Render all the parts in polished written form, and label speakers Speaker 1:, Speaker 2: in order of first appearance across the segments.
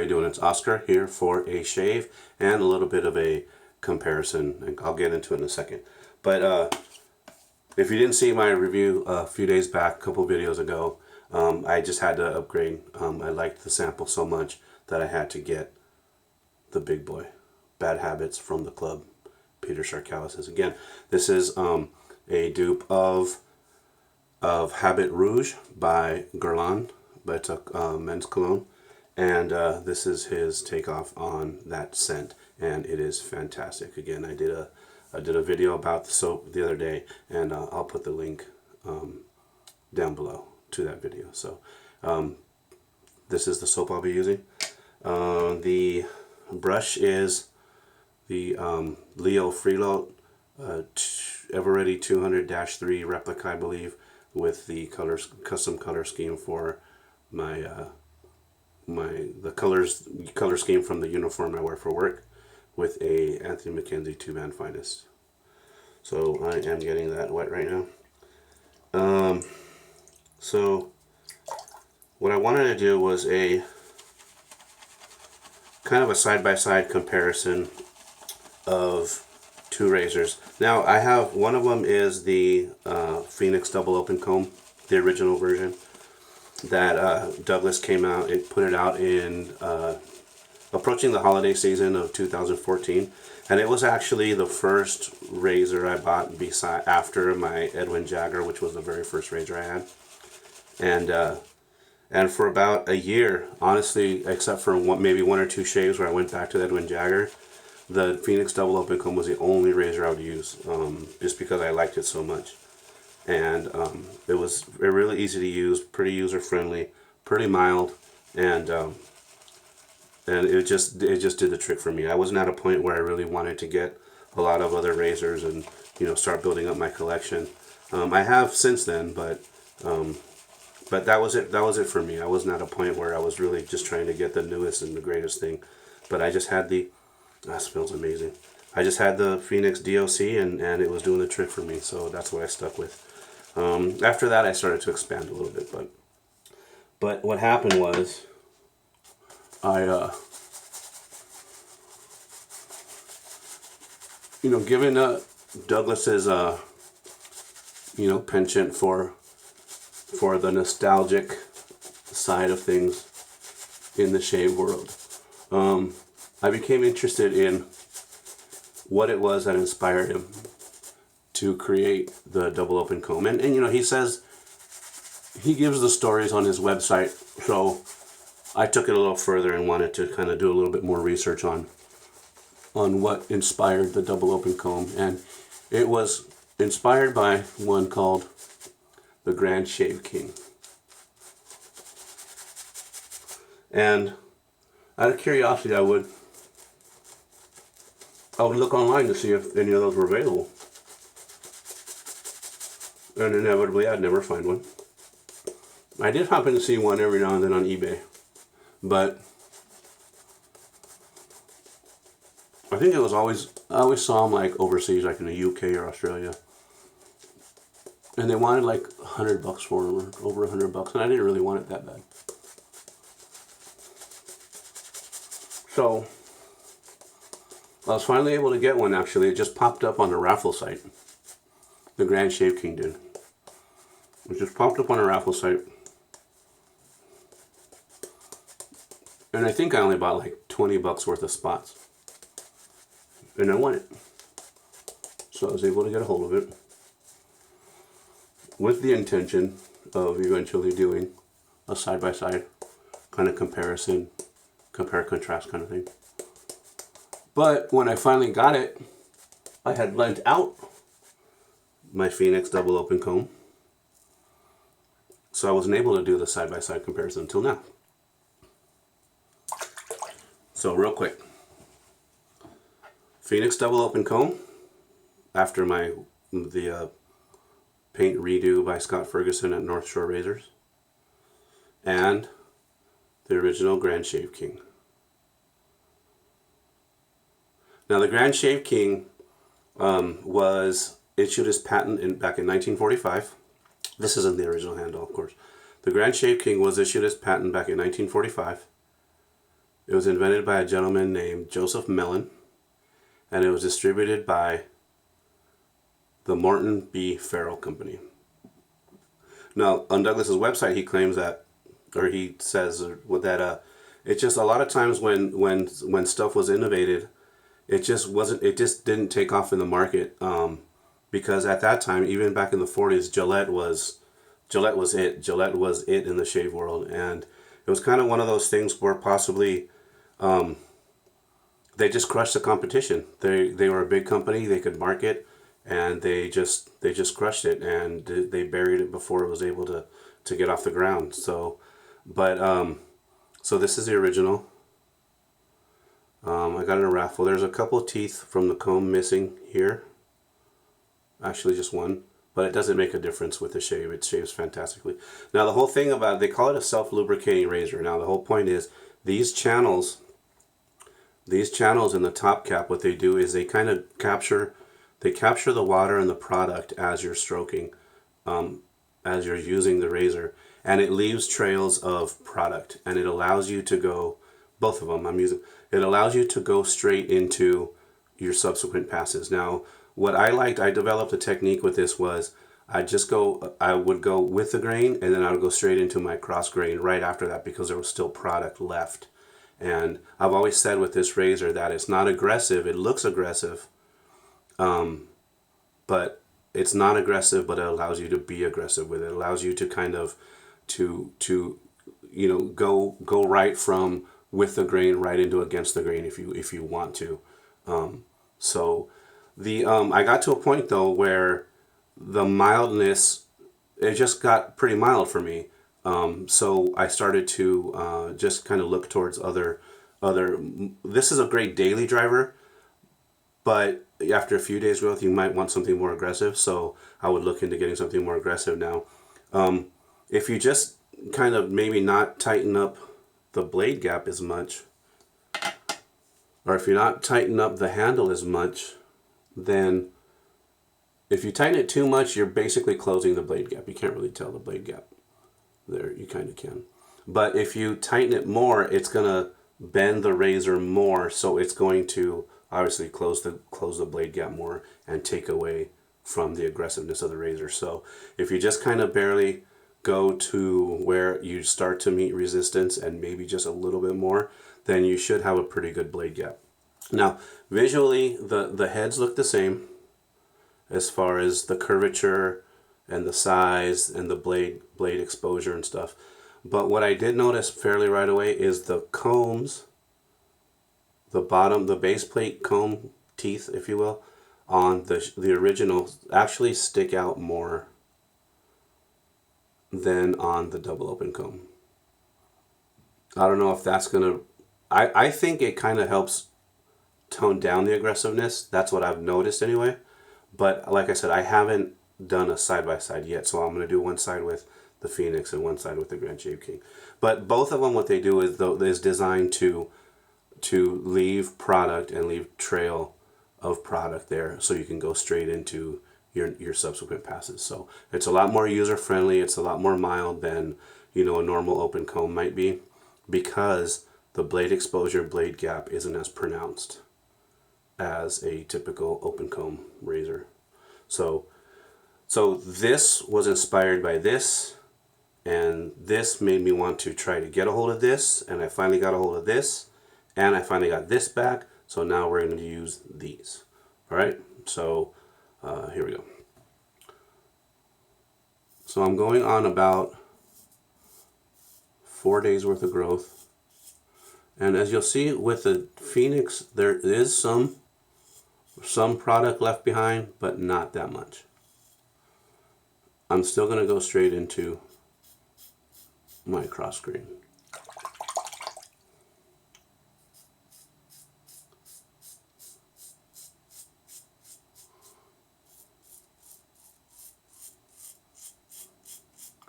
Speaker 1: you doing? It's Oscar here for a shave and a little bit of a comparison, and I'll get into it in a second. But if you didn't see my review a few days back, a couple videos ago, I just had to upgrade. I liked the sample so much that I had to get the big boy. Bad Habits from the Club. Peter Sharkalis says again. This is a dupe of Habit Rouge by Guerlain, but it's a men's cologne, and this is his takeoff on that scent, and it is fantastic. Again, I did a video about the soap the other day, and I'll put the link down below to that video. So this is the soap I'll be using. The brush is the Leo Freeload Everready 200-3 replica, I believe, with the custom color scheme for my the color scheme from the uniform I wear for work, with a Anthony McKenzie 2-band Finest. So I am getting that wet right now. So what I wanted to do was a kind of a side-by-side comparison of two razors. Now I have, one of them is the Phoenix Double Open Comb, the original version that Douglas came out. It put it out in approaching the holiday season of 2014, and it was actually the first razor I bought after my Edwin Jagger, which was the very first razor I had. And for about a year, honestly, except for maybe one or two shaves where I went back to the Edwin Jagger, the Phoenix Double Open Comb was the only razor I would use, just because I liked it so much. And it was really easy to use, pretty user friendly, pretty mild, and it just did the trick for me. I wasn't at a point where I really wanted to get a lot of other razors and start building up my collection. I have since then, but that was it. That was it for me. I wasn't at a point where I was really just trying to get the newest and the greatest thing. But I just had that smells amazing. I just had the Phoenix DOC, and it was doing the trick for me. So that's what I stuck with. After that, I started to expand a little bit. But what happened was, given Douglas's penchant for the nostalgic side of things in the shave world, I became interested in what it was that inspired him to create the Double Open Comb. And he says, he gives the stories on his website, so I took it a little further and wanted to kind of do a little bit more research on what inspired the Double Open Comb. And it was inspired by one called the Grand Shave King. And out of curiosity, I would look online to see if any of those were available. And inevitably, I'd never find one. I did happen to see one every now and then on eBay. But I think I always saw them like overseas, like in the UK or Australia. And they wanted like $100 for them, or over $100, and I didn't really want it that bad. So I was finally able to get one. Actually, it just popped up on a raffle site. The Grand Shave King did. It just popped up on a raffle site, and I think I only bought like $20 worth of spots, and I won it. So I was able to get a hold of it, with the intention of eventually doing a side-by-side kind of comparison, compare-contrast kind of thing. But when I finally got it, I had lent out my Phoenix Double Open Comb, so I wasn't able to do the side-by-side comparison until now. So real quick, Phoenix Double Open Comb, after the paint redo by Scott Ferguson at North Shore Razors, and the original Grand Shave King. Now the Grand Shave King was issued his patent back in 1945. This isn't the original handle, of course. The Grand Shave King was issued his patent back in 1945, It was invented by a gentleman named Joseph Mellon, and it was distributed by the Morton B. Farrell Company. Now, on Douglas's website, he claims that, or he says that it's just a lot of times when stuff was innovated, it just didn't take off in the market, because at that time, even back in the 40s, Gillette was it. Gillette was it in the shave world, and it was kind of one of those things where possibly they just crushed the competition. They were a big company, they could market, and they just crushed it, and they buried it before it was able to get off the ground. So, but so this is the original. I got it in a raffle. There's a couple of teeth from the comb missing here. Actually, just one, but it doesn't make a difference with the shave. It shaves fantastically. Now, the whole thing about it, they call it a self-lubricating razor. Now, the whole point is these channels in the top cap, what they do is they kind of capture the water and the product as you're stroking, as you're using the razor, and it leaves trails of product, and it allows you to go, both of them it allows you to go straight into your subsequent passes. Now, what I developed a technique with this was I would go with the grain, and then I would go straight into my cross grain right after that, because there was still product left. And I've always said with this razor that it's not aggressive. It looks aggressive, but it's not aggressive, but it allows you to be aggressive with it. It allows you to kind of to go right from with the grain right into against the grain if you want to. So I got to a point though where the mildness, it just got pretty mild for me. So I started to just kind of look towards other. This is a great daily driver, but after a few days growth, you might want something more aggressive. So I would look into getting something more aggressive now. If you just kind of maybe not tighten up the blade gap as much, or if you're not tighten up the handle as much, then if you tighten it too much, you're basically closing the blade gap. You can't really tell the blade gap. There, you kind of can. But if you tighten it more, it's going to bend the razor more, so it's going to obviously close the blade gap more and take away from the aggressiveness of the razor. So if you just kind of barely go to where you start to meet resistance and maybe just a little bit more, then you should have a pretty good blade gap. Now, visually, the heads look the same as far as the curvature and the size and the blade exposure and stuff. But what I did notice fairly right away is the combs, the bottom, the base plate comb teeth, if you will, on the original actually stick out more than on the double open comb. I don't know if that's gonna, I think it kind of helps tone down the aggressiveness. That's what I've noticed anyway. But like I said, I haven't done a side-by-side yet, so I'm going to do one side with the Phoenix and one side with the Grand Shave King. But both of them, what they do is designed to leave product and leave trail of product there, so you can go straight into your subsequent passes. So it's a lot more user-friendly. It's a lot more mild than a normal open comb might be, because the blade exposure, blade gap isn't as pronounced as a typical open comb razor. So this was inspired by this, and this made me want to try to get a hold of this, and I finally got a hold of this, and I finally got this back. So now we're going to use these. All right, so here we go. So I'm going on about 4 days worth of growth, and as you'll see with the Phoenix, there is some product left behind, but not that much. I'm still going to go straight into my cross grain.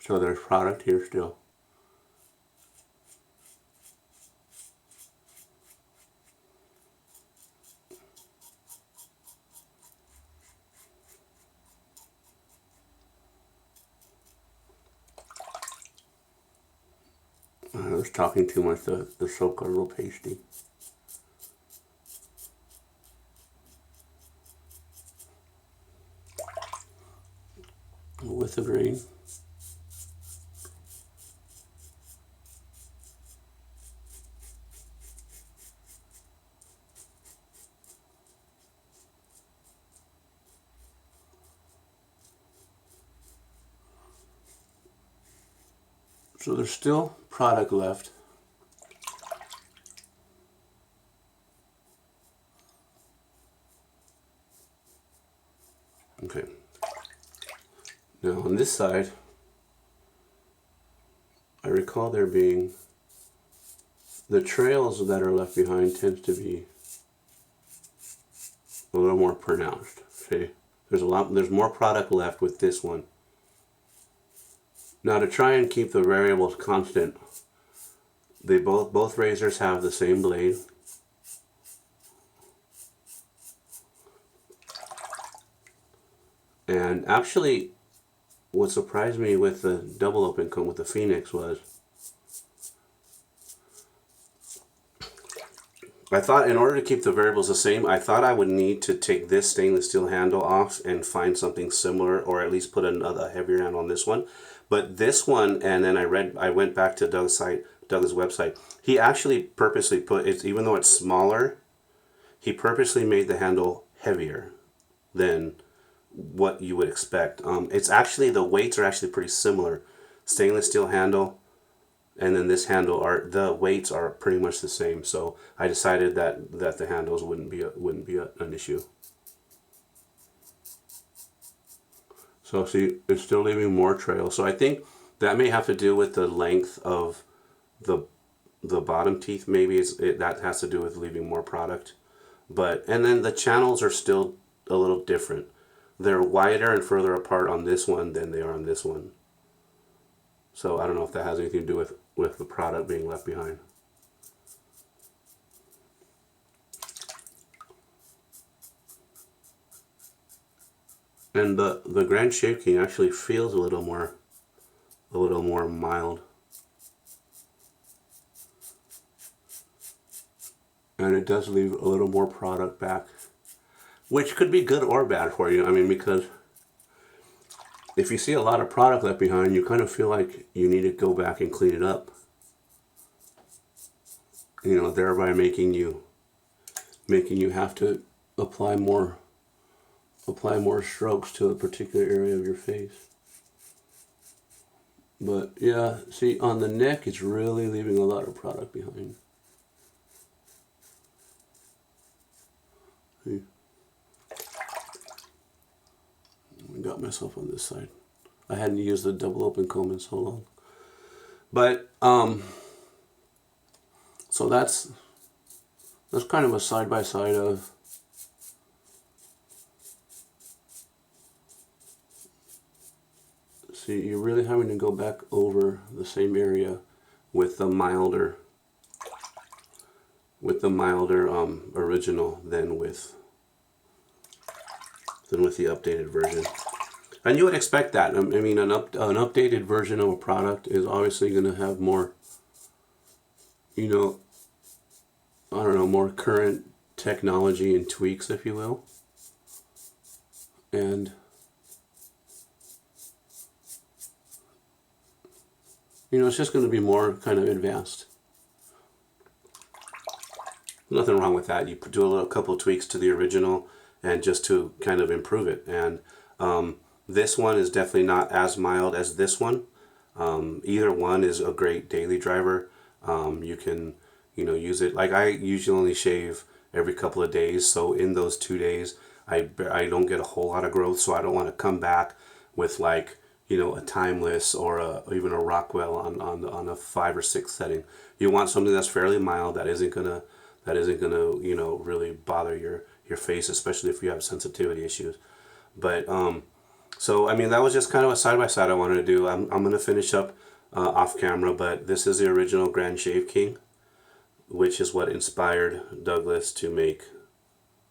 Speaker 1: So there's product here still. I was talking too much. The soap got a little pasty. With the grain. So there's still product left. Okay. Now on this side, I recall there being, the trails that are left behind tends to be a little more pronounced. See, there's more product left with this one. Now to try and keep the variables constant, they both razors have the same blade. And actually, what surprised me with the double open comb with the Phoenix was, I thought in order to keep the variables the same, I thought I would need to take this stainless steel handle off and find something similar, or at least put a heavier handle on this one. But this one, and then I went back to Doug's website. He actually purposely put it, even though it's smaller, he purposely made the handle heavier than what you would expect. It's actually, the weights are actually pretty similar. Stainless steel handle, and then this handle, the weights are pretty much the same. So I decided that the handles wouldn't be an issue. So see, it's still leaving more trail. So I think that may have to do with the length of the bottom teeth. Maybe that has to do with leaving more product. And then the channels are still a little different. They're wider and further apart on this one than they are on this one. So I don't know if that has anything to do with the product being left behind. And the Grand Shave King actually feels a little more mild. And it does leave a little more product back, which could be good or bad for you. I mean, because if you see a lot of product left behind, you kind of feel like you need to go back and clean it up. You know, thereby making you have to apply more strokes to a particular area of your face. But yeah, see, on the neck, it's really leaving a lot of product behind. See? I got myself on this side. I hadn't used the double open comb in so long. But so that's kind of a side by side of see, you're really having to go back over the same area with the milder original than with the updated version. And you would expect that. I mean, an updated version of a product is obviously going to have more, you know, I don't know, more current technology and tweaks, if you will. And you know, it's just going to be more kind of advanced. Nothing wrong with that. You do a couple of tweaks to the original and just to kind of improve it. And this one is definitely not as mild as this one. Either one is a great daily driver. You can, you know, use it. Like I usually only shave every couple of days. So in those 2 days, I don't get a whole lot of growth. So I don't want to come back with like, you know, a timeless or even a Rockwell on a 5 or 6 setting. You want something that's fairly mild, that isn't gonna you know, really bother your face, especially if you have sensitivity issues. But so I mean, that was just kind of a side by side I wanted to do. I'm gonna finish up off camera, but this is the original Grand Shave King, which is what inspired Douglas to make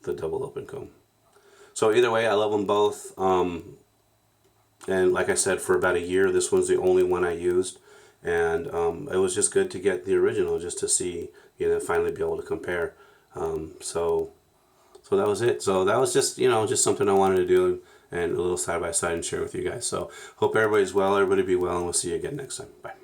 Speaker 1: the double open comb. So either way, I love them both. And like I said, for about a year, this one's the only one I used. and it was just good to get the original just to see, finally be able to compare. So that was it. So that was just, just something I wanted to do, and a little side by side and share with you guys. So hope everybody's well, everybody be well, and we'll see you again next time. Bye.